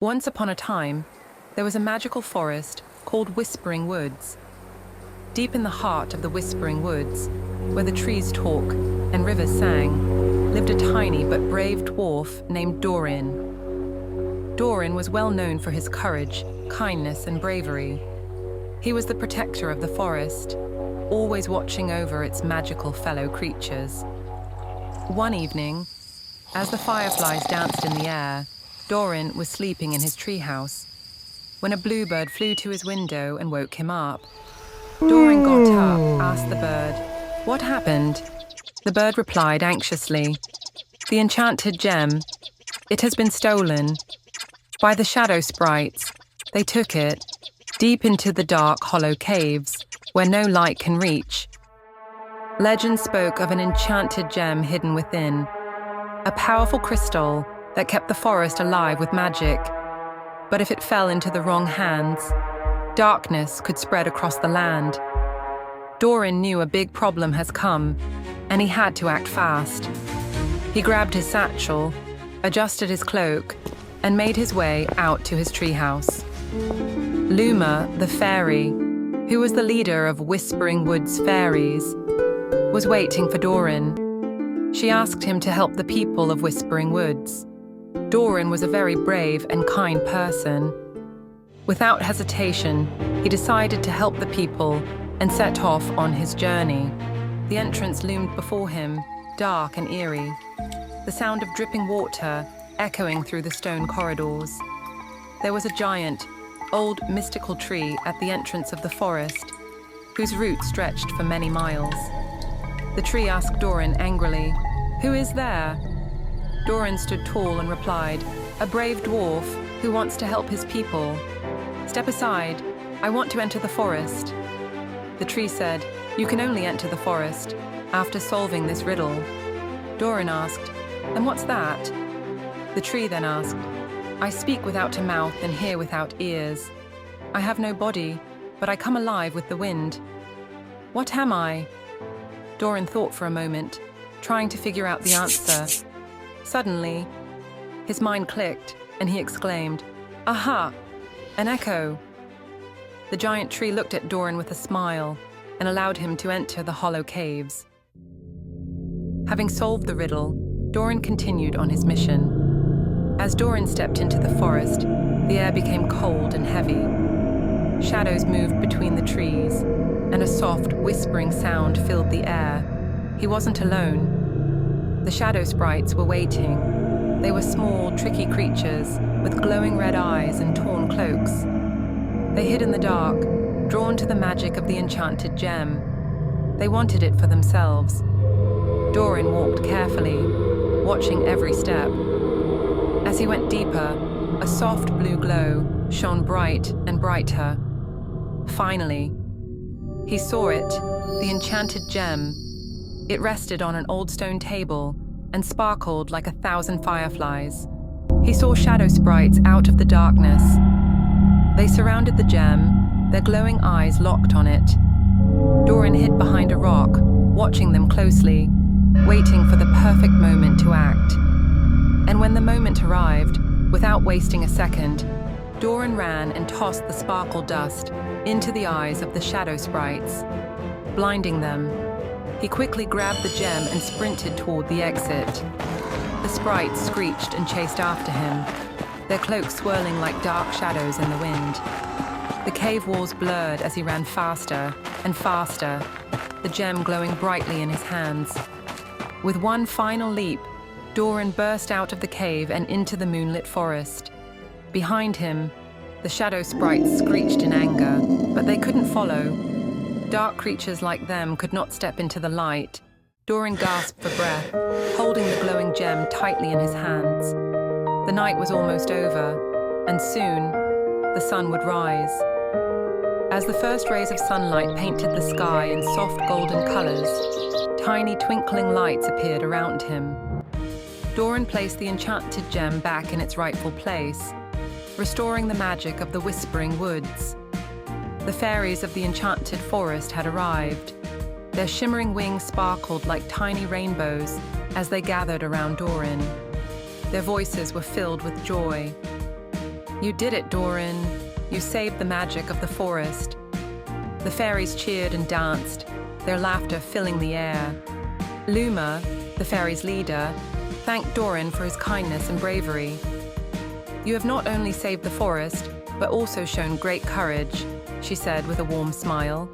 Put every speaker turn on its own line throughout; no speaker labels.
Once upon a time, there was a magical forest called Whispering Woods. Deep in the heart of the Whispering Woods, where the trees talk and rivers sang, lived a tiny but brave dwarf named Dorin. Dorin was well known for his courage, kindness, and bravery. He was the protector of the forest, always watching over its magical fellow creatures. One evening, as the fireflies danced in the air, Dorin was sleeping in his treehouse when a bluebird flew to his window and woke him up. Dorin got up, asked the bird, "What happened?" The bird replied anxiously, "The enchanted gem. It has been stolen by the shadow sprites. They took it deep into the dark, hollow caves where no light can reach." Legend spoke of an enchanted gem hidden within, a powerful crystal that kept the forest alive with magic. But if it fell into the wrong hands, darkness could spread across the land. Dorin knew a big problem has come, and he had to act fast. He grabbed his satchel, adjusted his cloak, and made his way out to his treehouse. Luma, the fairy, who was the leader of Whispering Woods fairies, was waiting for Dorin. She asked him to help the people of Whispering Woods. Dorin was a very brave and kind person. Without hesitation, he decided to help the people and set off on his journey. The entrance loomed before him, dark and eerie, the sound of dripping water echoing through the stone corridors. There was a giant, old mystical tree at the entrance of the forest, whose roots stretched for many miles. The tree asked Dorin angrily, "Who is there?" Dorin stood tall and replied, "A brave dwarf who wants to help his people. Step aside, I want to enter the forest." The tree said, "You can only enter the forest after solving this riddle." Dorin asked, "And what's that?" The tree then asked, "I speak without a mouth and hear without ears. I have no body, but I come alive with the wind. What am I?" Dorin thought for a moment, trying to figure out the answer. Suddenly, his mind clicked, and he exclaimed, "Aha! An echo!" The giant tree looked at Dorin with a smile and allowed him to enter the hollow caves. Having solved the riddle, Dorin continued on his mission. As Dorin stepped into the forest, the air became cold and heavy. Shadows moved between the trees, and a soft, whispering sound filled the air. He wasn't alone. The shadow sprites were waiting. They were small, tricky creatures with glowing red eyes and torn cloaks. They hid in the dark, drawn to the magic of the enchanted gem. They wanted it for themselves. Dorin walked carefully, watching every step. As he went deeper, a soft blue glow shone bright and brighter. Finally, he saw it, the enchanted gem. It rested on an old stone table and sparkled like 1,000 fireflies. He saw shadow sprites out of the darkness. They surrounded the gem, their glowing eyes locked on it. Dorin hid behind a rock, watching them closely, waiting for the perfect moment to act. And when the moment arrived, without wasting a second, Dorin ran and tossed the sparkle dust into the eyes of the shadow sprites, blinding them. He quickly grabbed the gem and sprinted toward the exit. The sprites screeched and chased after him, their cloaks swirling like dark shadows in the wind. The cave walls blurred as he ran faster and faster, the gem glowing brightly in his hands. With one final leap, Dorin burst out of the cave and into the moonlit forest. Behind him, the shadow sprites screeched in anger, but they couldn't follow. Dark creatures like them could not step into the light. Dorin gasped for breath, holding the glowing gem tightly in his hands. The night was almost over, and soon the sun would rise. As the first rays of sunlight painted the sky in soft golden colors, tiny twinkling lights appeared around him. Dorin placed the enchanted gem back in its rightful place, restoring the magic of the Whispering Woods. The fairies of the enchanted forest had arrived. Their shimmering wings sparkled like tiny rainbows as they gathered around Dorin. Their voices were filled with joy. You did it, Dorin. You saved the magic of the forest. The fairies cheered and danced, their laughter filling the air. Luma, the fairies' leader, thanked Dorin for his kindness and bravery. You have not only saved the forest, but also shown great courage, she said with a warm smile.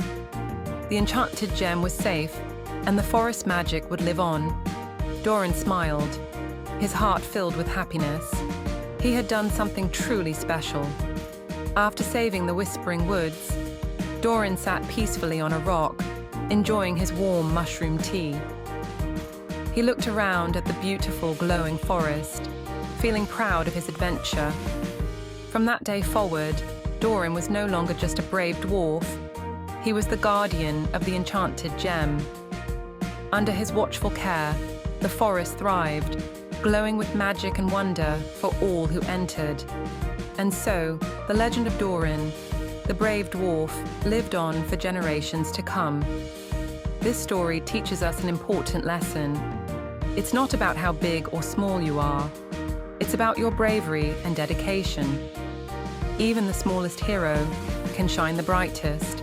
The enchanted gem was safe, and the forest magic would live on. Dorin smiled, his heart filled with happiness. He had done something truly special. After saving the Whispering Woods, Dorin sat peacefully on a rock, enjoying his warm mushroom tea. He looked around at the beautiful, glowing forest, feeling proud of his adventure. From that day forward, Dorin was no longer just a brave dwarf. He was the guardian of the enchanted gem. Under his watchful care, the forest thrived, glowing with magic and wonder for all who entered. And so, the legend of Dorin, the brave dwarf, lived on for generations to come. This story teaches us an important lesson. It's not about how big or small you are. It's about your bravery and dedication. Even the smallest hero can shine the brightest.